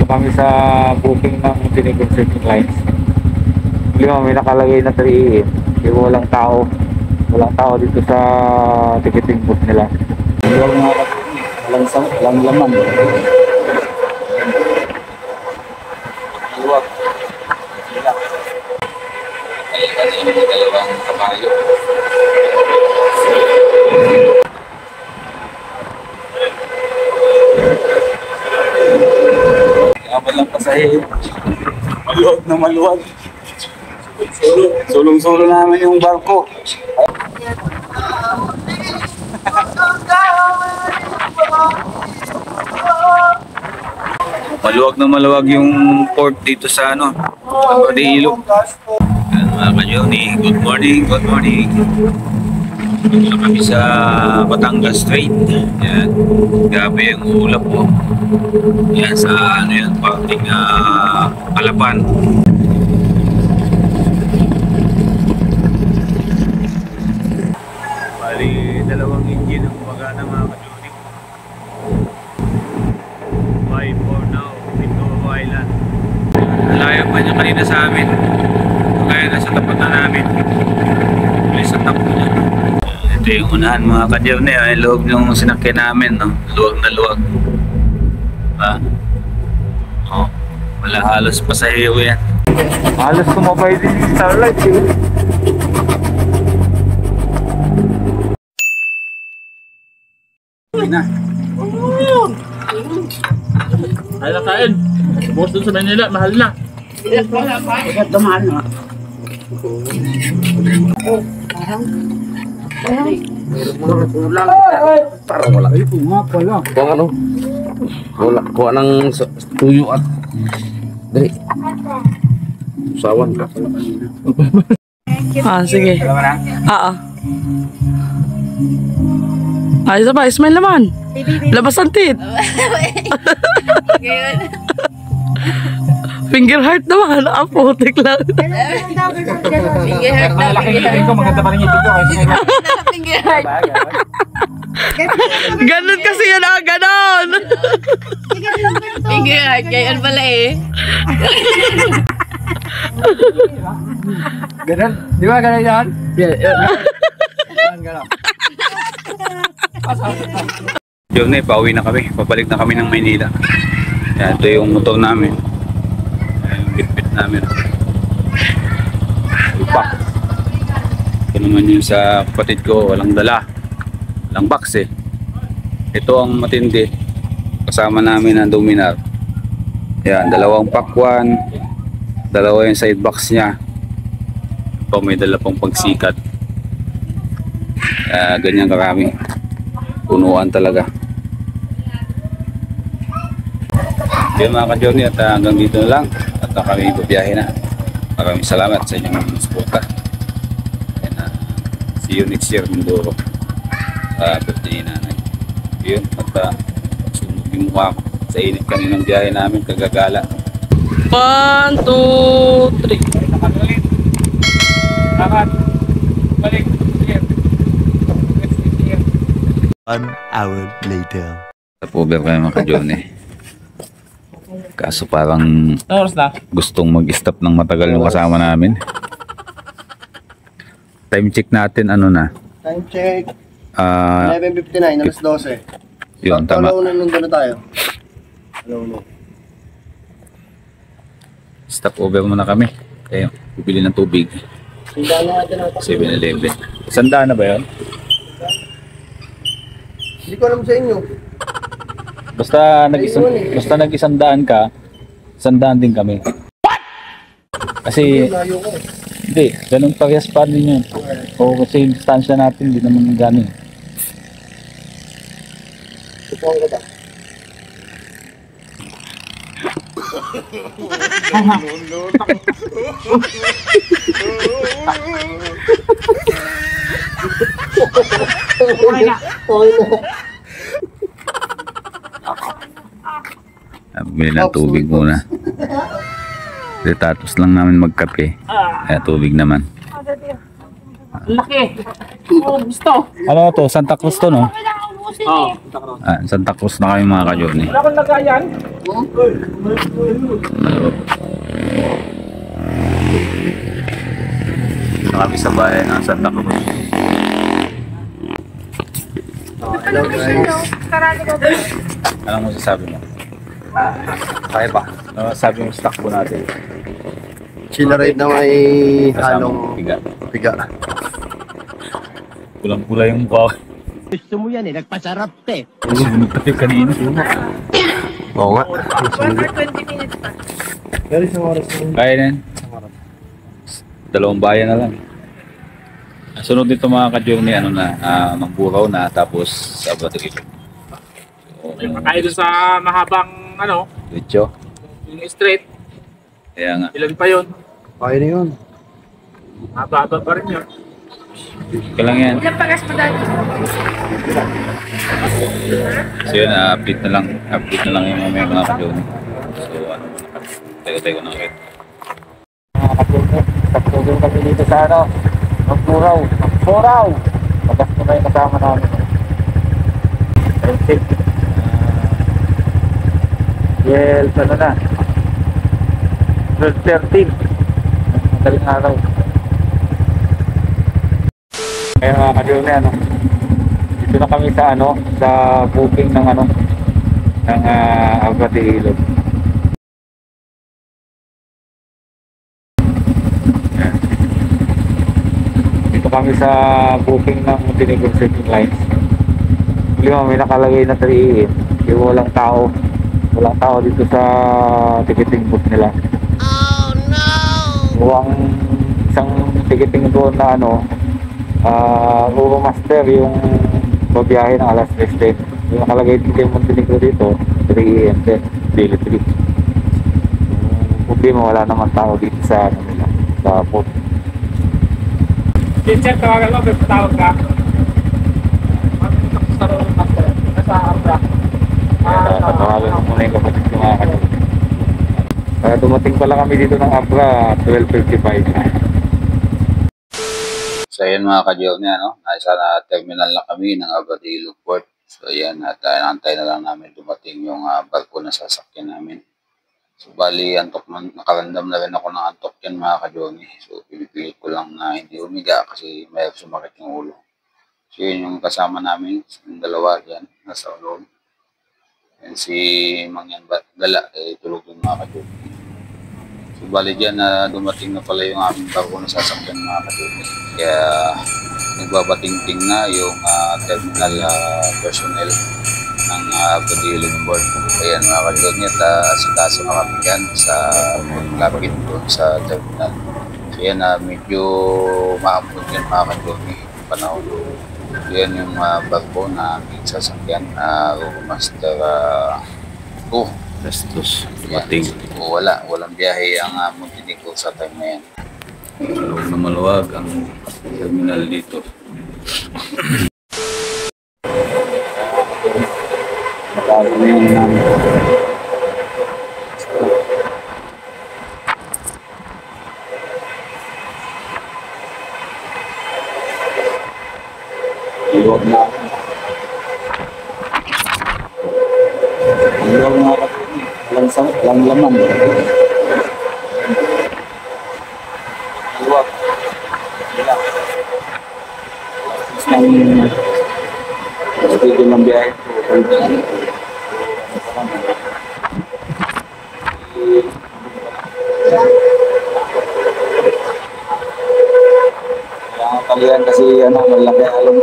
Kami sa booking ng Tinigon Shipping Lines. May nakalagay na 3 AM. Kasi walang tao. Walang tao dito sa ticketing booth nila. Walang laman. Maluwag. Ay, dalawang kabayo. Walang pasahero. Maluwag na maluwag. Sulong-sulo namin yung barko. Maluwag na maluwag yung port dito sa Iloilo. Mga ka-Johnny, good morning, good morning. Dito na kami sa Batangas Strait. Yan. Gabi ang ulap po. Yan sa parting Palapan. Bali, dalawang engine ang pagana mga ka-Johnny. 5-4 now, Mindoro Island. Layo pa niya kanina sa amin. Kaya nasa tapat na namin. Bilis ang takbo niya. Ito yung unahan mga ka-Johnny. Yung loob yung sinakyan namin. No? Luwag na luwag. Wala halos pasahero yan. Halos kumapay din yung Starlight yun. Na. Ay na kain. Boss dun sa Manila, mahal na. Bakit dumahal na? Kulang. Parang wala. Ay, nga pala. Kuha ano? Wala. Kuha ng tuyo at dali. Usawan ka. Sige. Alam mo na? Oo. Ayos ba? Smile naman. Labas ang tit. Finger heart naman. Ang putik lang. Finger heart na. Malaki yung ko. Maganda pa rin yung ito. Finger heart. Ganun kasi yan ganon. Finger heart. Ganyan pala eh. Ganun? Di ba ganun yan? Ganun. Johnny, pauwi na kami. Pabalik na kami ng Maynila. Yan, ito yung motor namin. Yung bitbit namin. Upak. Ito naman yung sa kapatid ko. Walang dala. Walang box eh. Ito ang matindi. Kasama namin ang Dominar. Yan, dalawang pakwan. Dalawa yung side box niya. Ito may dala pang pagsikat. Ganyan karami. Punuan talaga. Yun mga ka-Johnny, at hanggang dito na lang at kami babiyahe na. Maraming salamat sa inyong suporta. See you next year Mindoro birthday ni nanay. Yun, at sunog yung mukha ko sa init kaninang biyahe namin kagagala. 1, 2, 3. Nakatulit. Lakat. Balik. Here. 1 hour later. Tapover kayo mga ka-Johnny. Kaso parang gustong mag-stop ng matagal yung kasama namin. Time check natin ano na? Time check. 11:59, alas 12. Yun, tama. Nandun na tayo. Hello. Stop over muna kami. Kaya bibili ng tubig. 7-Eleven. Sandaan na ba yun? Hindi ko alam sa inyo. Basta nag-isandaan ka, sandaan din kami. What? Kasi hindi, ganun parehas pa din yun. O kasi yung distansya natin, hindi naman gano'n. Tupuan ka ba? Bili ng tubig muna. Kasi tapos lang namin magkape. Kaya tubig naman. Laki. Ano to? Santa Cruz to, no? Oo. Santa Cruz na kami mga ka-journey. Wala kang lagayan. Dito kami sa bayan ng Santa Cruz. Hello guys. Anong masasabi mo? Kaya pa. Ano masasabi mo sa takbo natin? Chilla ride na may halong Piga. piga. Kulang-kula yung mukha. Gusto mo yan eh, nagpasarap te. Sumunod tayo kanina. Oo nga. 20 minutes pa. Pero isang oras na. Kaya na yan. Dalawang bayan na lang. Sunod dito mga ka-journey, ano na, Mambukaw na, tapos sa Batikip. Yung kakain doon sa mahabang ano, Dicho. yung straight. Kaya nga. Ilan pa yun? Kaya na yun. Haba-haba pa rin yun. Ika lang yan. Ilang pagas mo dati? So yun, update na lang. Update na lang yung mga ka-journey. So ano, tayo-tayo na ulit. Mga kapatid, tapos kami dito sa ano, Magpuraw, Magpuraw. Labas ko na yung kasama namin. Perfect. Well, ano na? 12:13. Madaling araw. Kaya mga kadyones, ano, dito na kami sa ano, sa booking ng ano, ng Abati Ilog. Kami sa booking ng Tinigol Shipping Lines. May nakalagay na 3 AM. Yung walang tao dito sa ticketing booth nila. Oh no! Ang isang ticketing doon na ano, Master yung babiyahe ng alas 3:10. Yung nakalagay dito yung Montenegro dito 3 AM din, daily 3. Problema, wala naman tao dito sa ano nila, sa booth. Check, tawagan mo, patawag ka. Nasa Abra. Tatawagan ko muna yung kapatid ko mga kapatid. Dumating pala kami dito ng Abra 12:55. So ayan mga ka-journey, ano, nasa terminal na kami ng Abati Ilog Port. So ayan, at naantay na lang namin dumating yung barko na sasakyan namin. So bali, nakaramdam na rin ako ng antok yan mga ka-journey. So pinipilit ko lang na hindi umiga kasi may sumakit yung ulo. So yun yung kasama namin, yung dalawa dyan, nasa loob. And si Mangyan Gala, tulog yung mga ka-journey. So bali dyan na dumating na pala yung aming barko na sasakyan mga ka-journey. Kaya nagbabating-ting na yung terminal personnel ng Abati Ilog Port. Ayan mga ka-journey, at asikaso na kami yan sa lapit doon sa terminal. So yan, medyo maambon yan mga ka-journey yung panahon. So yan yung barko na aming sasakyan, Master Restos. Bating. Walang biyahe ang Montenegro sa time na yan. So, maluwag ang terminal dito. Iwag na. Iwag na kasi. Walang laman. Iwag. Ilang. Speed ng biyahe. Kailangan talian kasi ano, malaki alon.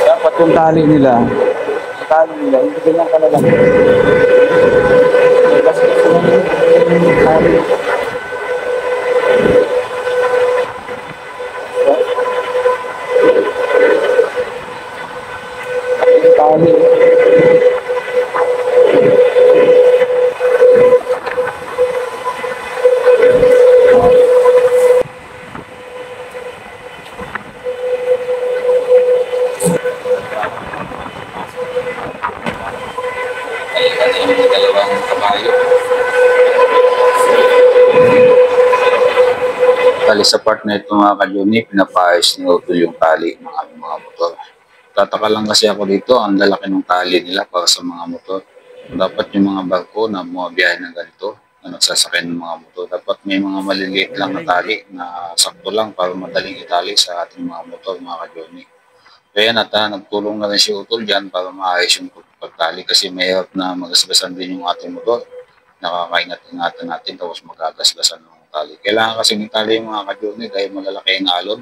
Dapat yung tali nila, hindi ganyan kalalaki. Kasi yung tali. Yung tali. Dalawang kabayo. Bali sa part na ito mga ka-Johnny, pinapayos ni Utol yung tali ng aming mga motor. Tataka lang kasi ako dito, ang lalaki ng tali nila para sa mga motor. Dapat yung mga barko na bumabiyahe ng ganito, na nagsasakay ng mga motor, dapat may mga maliliit lang na tali na sakto lang para madaling itali sa ating mga motor mga ka-Johnny. Kaya nagtulong na rin si Utol dyan para maayos yung pagtali kasi mahirap na magasgasan din yung ating motor. Nakakaingat-ingatan natin tapos magagasgasan ng tali. Kailangan kasi ng tali yung mga ka-Johnny dahil malalaki ang alon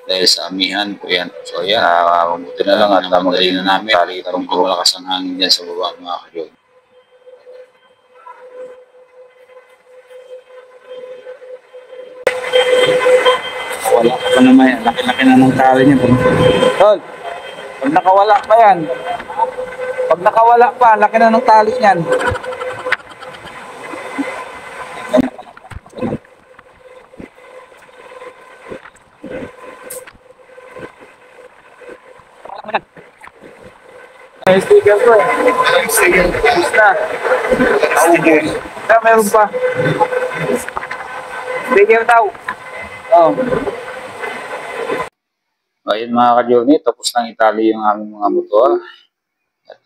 dahil sa amihan po yan. So yan, mabuti na lang at madali na namin tali itong malakas ang hangin dyan sa baba mga ka-Johnny. Wala ka pa naman yan. Laki-laki na ng tali niya. Tol, pag nakawala pa yan. Pag nakawala pa, laki na ng tali niyan. May sticker ko eh. Tapos na. Naubos. Meron pa. Sticker daw. Oh. Ayun mga ka-Johnny, tapos nang itali yung aming mga motor. At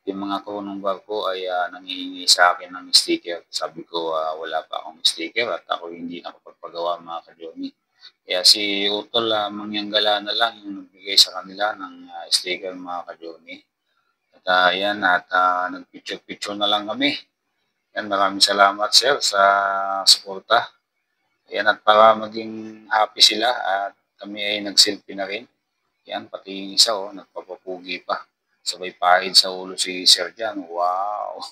yung mga crew ng barko ay nangihingi sa akin ng sticker. Sabi ko wala pa akong sticker at ako hindi nakapagpagawa mga ka-Johnny. Kaya si Utol mangyangala na lang yung nagbigay sa kanila ng sticker mga ka-Johnny. At yan, nagpicture-picture na lang kami. Yan, maraming salamat sir sa suporta. Yan, at para maging happy sila at kami ay nag-selfie na rin. Yan, pati yung isa nagpapapugi pa. Sabay pahid sa ulo si Sir Jan. Wow!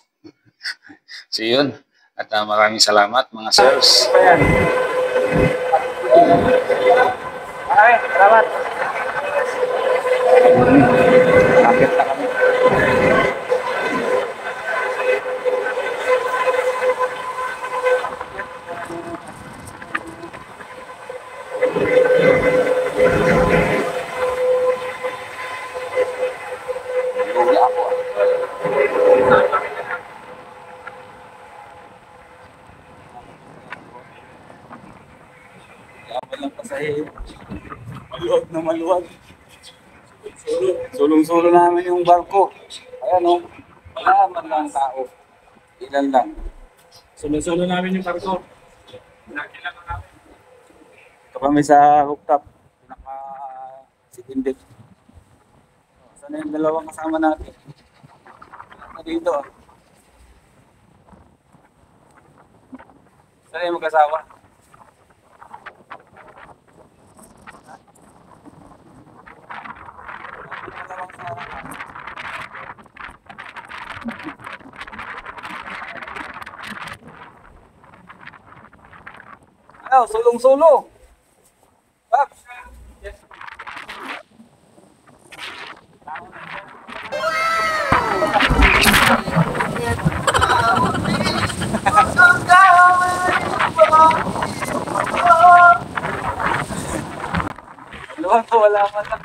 So yun, at maraming salamat mga sirs. Ay, salamat. Bakit na kami? Walang pasahero. Maluwag na maluwag. Sulong-sulo namin yung barko. Ayan wala man lang tao. Ilan lang. Solo-solo namin yung barko. Ito kami sa rooftop. Naka-sikindit. Sana yung dalawang kasama natin. Dito. Sana yung mag-asawa. Ano, sulong-sulo. Bak. Luwag po, wala man lang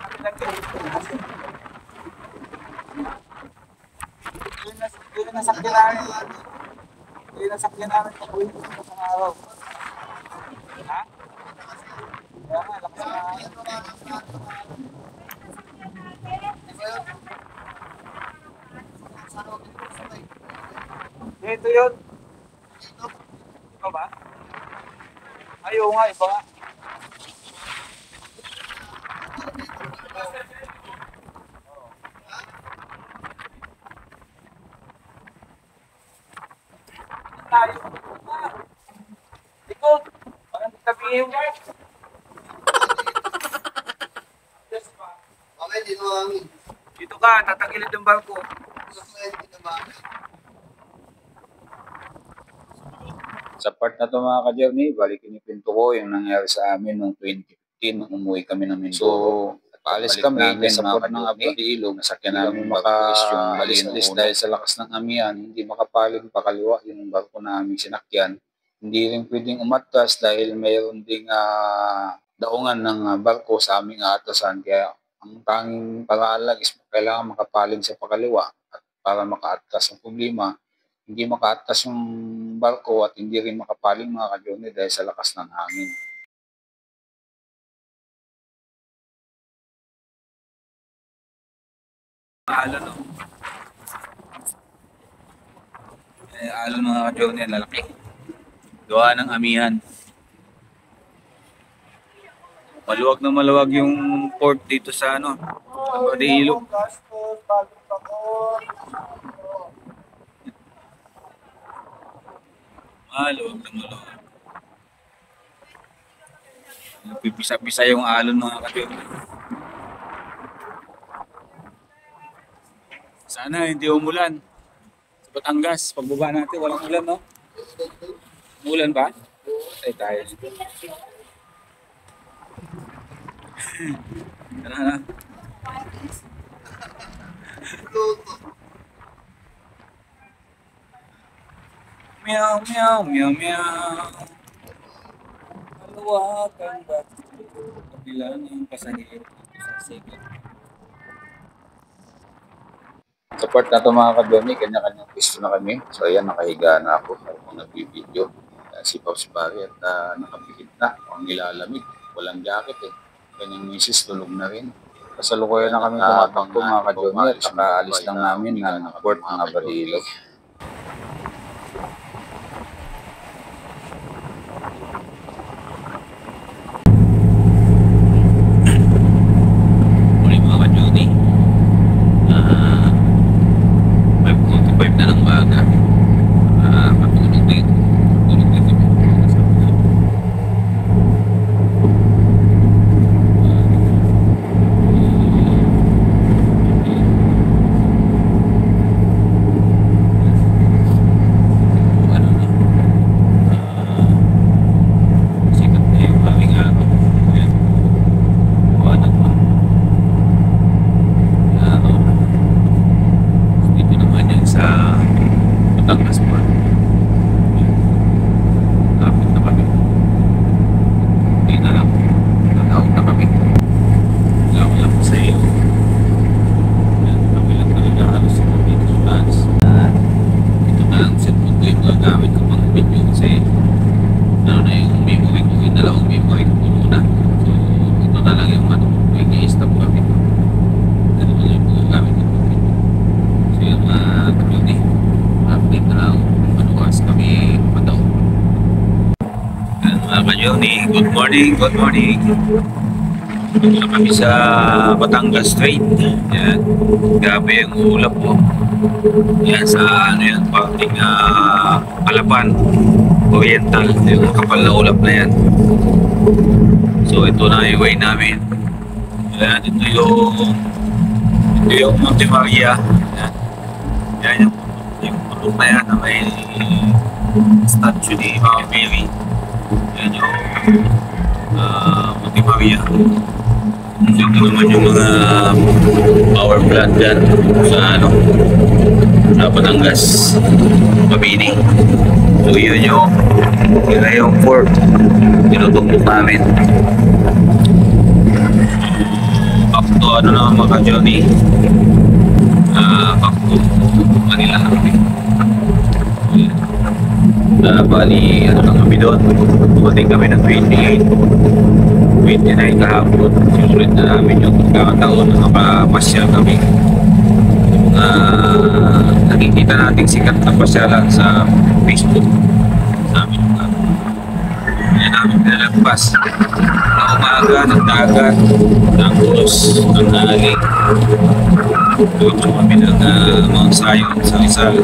Hindi na sakyan namin. Hindi na sakyan namin pag uwi sa isang araw. Ha? Kaya nga, lakas na. Ito yun. Ito ba? Ayaw nga, iba nga. Tayo. Ikot. Parang tabihin mo. Okay, dito hangin. Dito ka, tatagilid ng barko. Sa part na ito mga ka-Johnny, balik kinipinto ko yung nangyari sa amin noong 2015 nung umuwi kami ng Mindoro. Paalis kami sa port ng Abadiilog, nasakyan namin yung balis dahil sa lakas ng amihan, hindi makapaling pakaliwa yung barko na aming sinakyan. Hindi rin pwedeng umatras dahil mayroon ding daungan ng barko sa aming aatasan. Kaya ang tanging paraan lang is kailangan makapaling sa pakaliwa at para makaatras ang problema. Hindi makaatras yung barko at hindi rin makapaling mga ka-Johnny dahil sa lakas ng hangin. Alon, no? Alon mga ka-Johnny, lalaki. Gawa ng amihan. Maluwag na maluwag yung port dito sa ano, Iloilo. Maluwag na maluwag. Pipisa-pisa yung alon mga ka-Johnny. Sana hindi umulan. Sa Batangas, pagbaba natin, walang ulan, no? Umulan ba? Ay, tayo. Tara na. Meow, meow, meow, meow. Maluwagan ba? Kabila ng pasahero sa sige. Sa part na ito mga ka-Johnny, kanya-kanyang pisto na kami. So ayan, nakahiga na ako habang nagbibideo. Si Pops Barry at nakapikit na. Ang nilalamig. Walang jacket eh. Kanyang misis tulog na rin. Kasalukuyan na kami tumatakbo mga ka-Johnny at nakaalis lang namin na port ng Abadillo. Muli mga ka-Johnny. 5:45 na ng umaga. Matulog din. Tulog din kami. Sikat na yung aming araw. Ayan. Buwanan pa. Dito naman yan sa Batangas pa. Lapit na kami. Hindi na lang. Natawag na kami. Wala ko lang sa iyo. Yan, kami lang talaga halos sa dito sa plans. Ito na lang cellphone ko yung gagamit ko pang video kasi ano na yung memory ko, yung dalawang memory ko muna. So, ito na lang yung ano, yung i-stop kami. Ito na lang yung gagamit ko pang video. So, yung ka-Johnny, update na lang manuwas kami pataw. Yan mga ka-Johnny, good morning, good morning. Dito kami sa Batangas Strait. Yan, grabe yung ulap po. Yan sa ano yan, parting Palapan Oriental, yung kapal na ulap na yan. So ito na yung way namin. Yan, ito yung Monte Maria. Yan yung putok na yan na may statue ni Mama Mary. Yan yung Monte Maria. Ito naman yung mga power plant dyan sa ano, sa Batangas, Mabini. So yun yung port tinutumbok namin. Back to ano na mga ka-Johnny, back to Manila na kami. Bali ano lang kami doon, dumating kami ng 29 kahapon. Sinulit na namin yung pagkakataon na mapapasyal kami. Nakikita nating sikat na pasyalan sa Facebook. Sabi nyo nga, hindi namin pinalagpas na umaga ng dagat, tapos ng haling. Doon kami ng Mount Zion sa Rizal.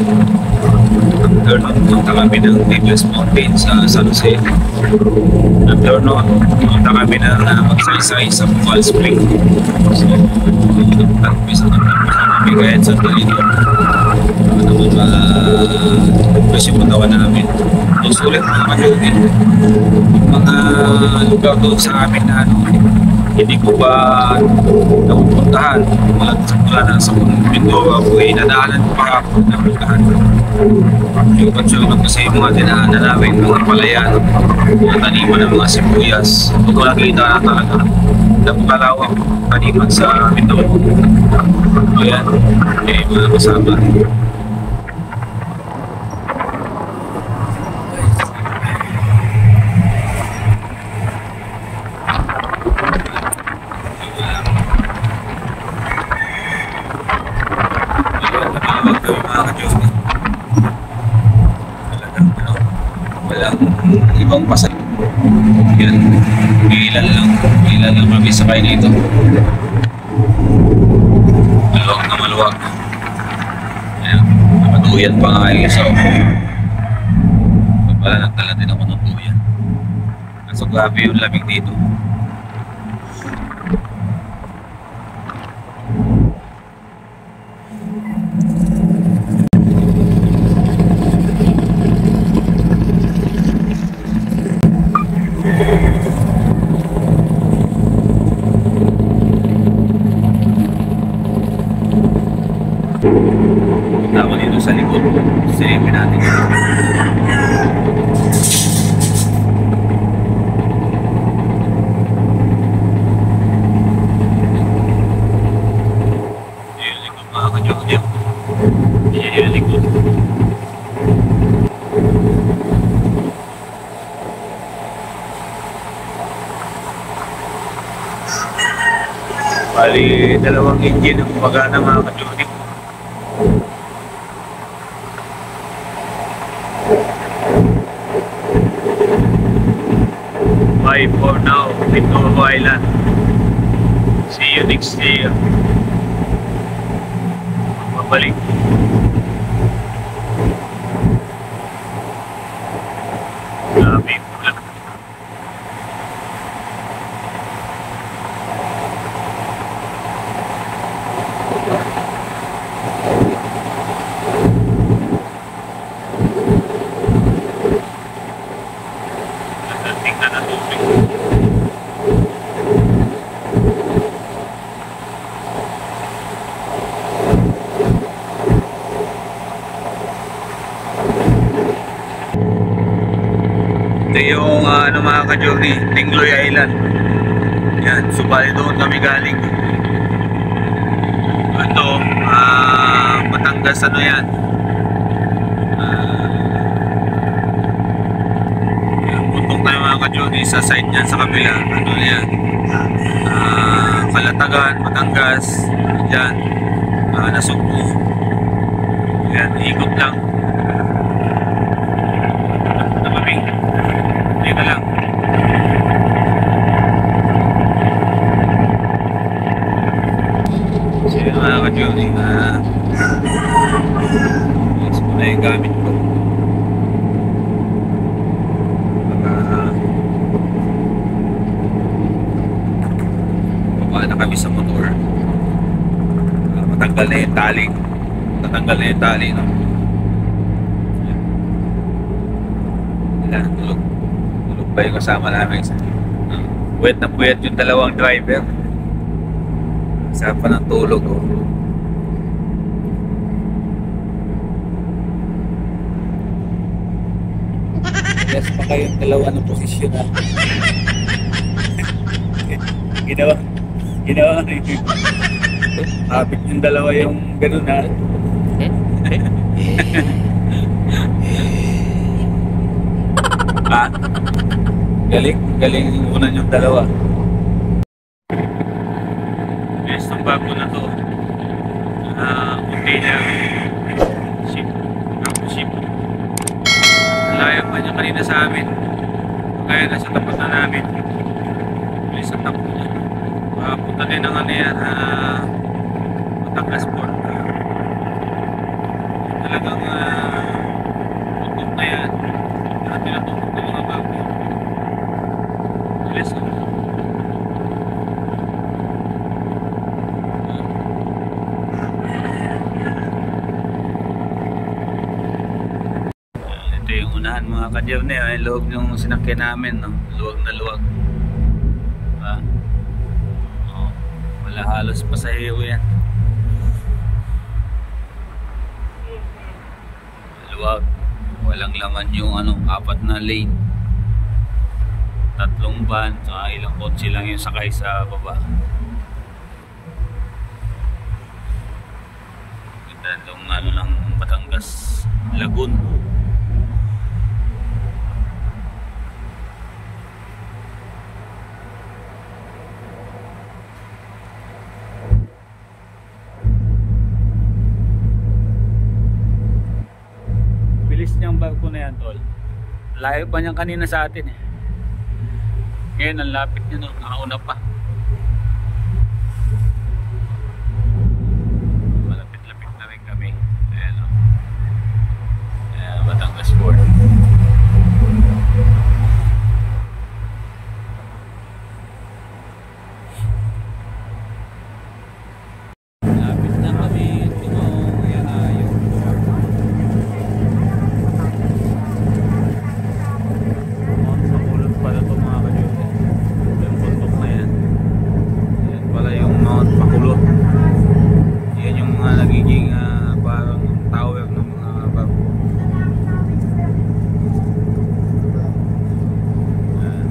After nun, punta kami ng Tigres Mountain sa San Jose. After nun, punta kami ng magsaysay sa Bukal Spring. So, nagtatapis na kami kahit sa Dalito. Kasi puntawan namin. Susulit mga ka-Johnny. Mga lugar doon sa amin na hindi ko ba napupuntahan. Wala na sa Mindoro ako nadaanan ko pa ako napuntahan. Yung Patsyono kasi yung mga dinaanan namin, mga palayan, mga taniman ng mga sibuyas. Kung nakita na talaga, napakalawak taniman sa Mindoro. So yan, mga kasama. ibang pasal. Yan. Ilan lang kami sakay dito. Maluwag na maluwag. Ayan. Nakaduyan pa nga yung isa. Pala nagdala din ako ng duyan. Kaso grabe yung lamig dito. Tama dito sa likod. Silipin natin. Yung likod mga kanyang. Yung likod. Bali, dalawang engine ang magana mga kanyang. Bye for now, Mindoro Island. See you next year. Babalik. Grabe yung ulan. Tingnan na tubig. Ito yung mga ka-journey, Tingloy Island. Yan, subali doon kami galing. Ito, Batangas yan. Puntong tayo mga ka-journey sa side niyan sa kabila. Yan? Kalatagan, Batangas, dyan, Nasugbu. Yan, ikot lang. Dito lang. So yun mga ka-journey, yes, muna yung gamit ko. Baba na kami sa motor. Matanggal na yung tali. Tatanggal na yung tali, no? Wala, tulog. Pa yung kasama namin. Puwet na puwet yung dalawang driver. Sarap pa ng tulog. Oh. Yes pa kayong dalawa ng posisyon. Ginawa habit yung dalawa yung ganun ha. Galing unan yung dalawa. Yes, itong bago na to. Container ship. Layo pa niya kanina sa amin. Kaya nasa tapat na namin. Sa tapat niya. Punta din ng yan, Batangas Port. Talagang tutok na yan. Natin na tutok na mga bago. Bilis na. Ito yung unahan mga ka-journey. Yung loob yung sinakyan namin, no? Luwag na luwag. Wala halos pasahero yan. Luwag. Walang laman yung apat na lane. 3 van, saka ilang kotse lang yung sakay sa baba. Ganda itong ng Batangas Lagoon. Bilis niyang barko na yan, tol. Layo pa niyan kanina sa atin eh. Ngayon ang lapit niya, no? Nakauna pa. Malapit-lapit na rin kami. Ayan, no? Ayan, Batangas Port. Lapit na kami. Ito, ayan na yung sa ulot pala ito mga kajuti. Yung bundok na yan. Yan pala yung Mount Makulot. Yan yung mga nagiging parang tower ng mga barko. Yan.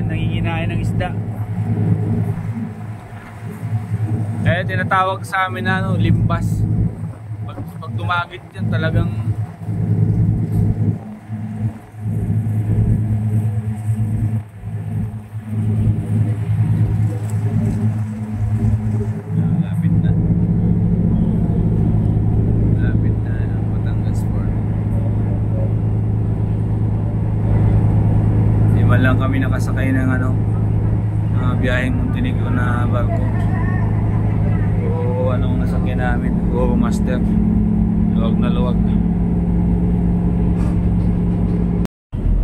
Nanginginain ng isda. Eh, tinatawag sa amin na ano, limbas. Pag tumagit yan talagang lapit na. Lapit na ang Batangas Port. Di ba lang kami nakasakay ng ano, biyaheng Montenegro na barko. O anong nasakyan namin? Go Master. Luwag na luwag.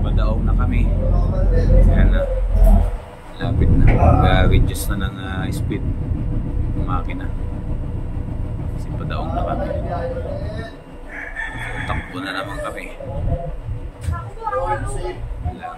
Padaong na kami. Ayan na. Lapit na. Reduce na ng speed ng makina. Kasi padaong na kami. So, takbo na naman kami. Wala.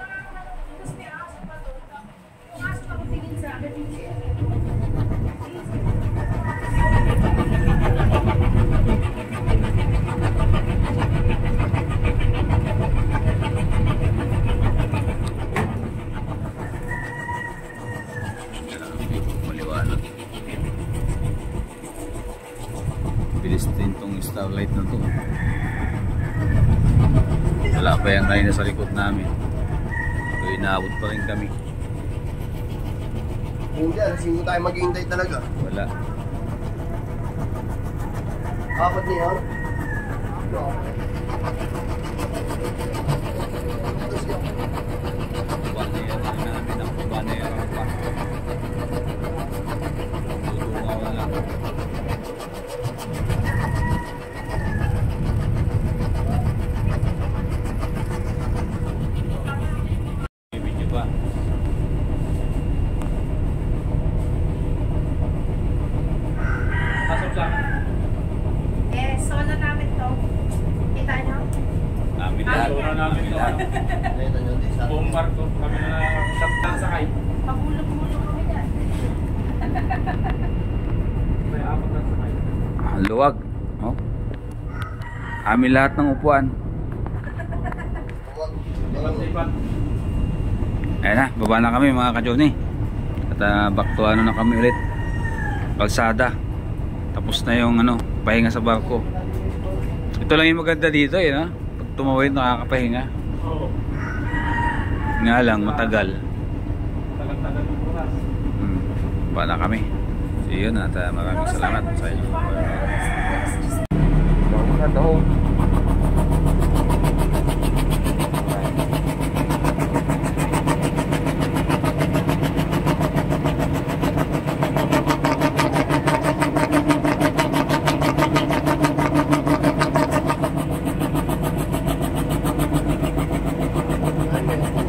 Maliwanag. Bilis din tong starlight na to. Wala pa yan kanina sa likod namin. So inaabot pa rin kami. Hindi, sino tayo maghihintay talaga? Wala. Apat niya yun? Banero namin ang banero pa. Tutungaw na lang. Video ba? Pasok sa Eh, solo namin to. Kita nyo? namin lahat. Solo namin to. Ayun, ano, isa. Buong barko. Kami na sakay. Pagulong-gulong kami dyan. May apat na sakay. Luwag. Oh. Amin lahat ng upuan. Sipat. Ayan na, baba na kami mga ka-Johnny. At back to ano na kami ulit. Kalsada. Tapos na yung ano, pahinga sa barko. Ito lang yung maganda dito eh, no? Pag tumawid nakakapahinga. Oo. Nga lang, matagal. Tagal-tagal ng oras. Baba na kami. So yun, at maraming salamat sa inyo. Daw na daw.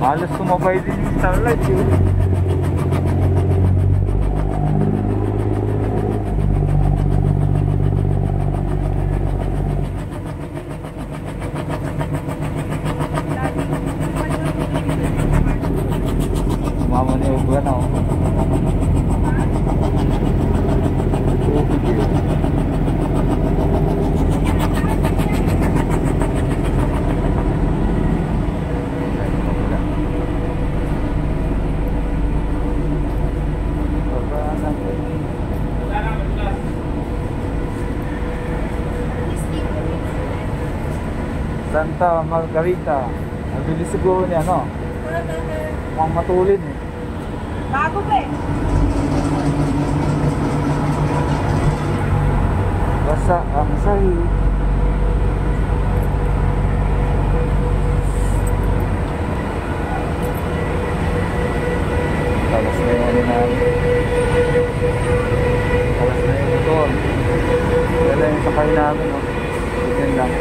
Halos sumabay din yung starlight yun. Mama ni Ugo na oh. Santa Margarita. Ang bilis siguro niya, no? Mukhang matulin eh. Bago pa eh. Basa ang sahig. Talas na yung ano namin. Talas na yung motor. Kaya yung sakay namin, no? Ganyan lang.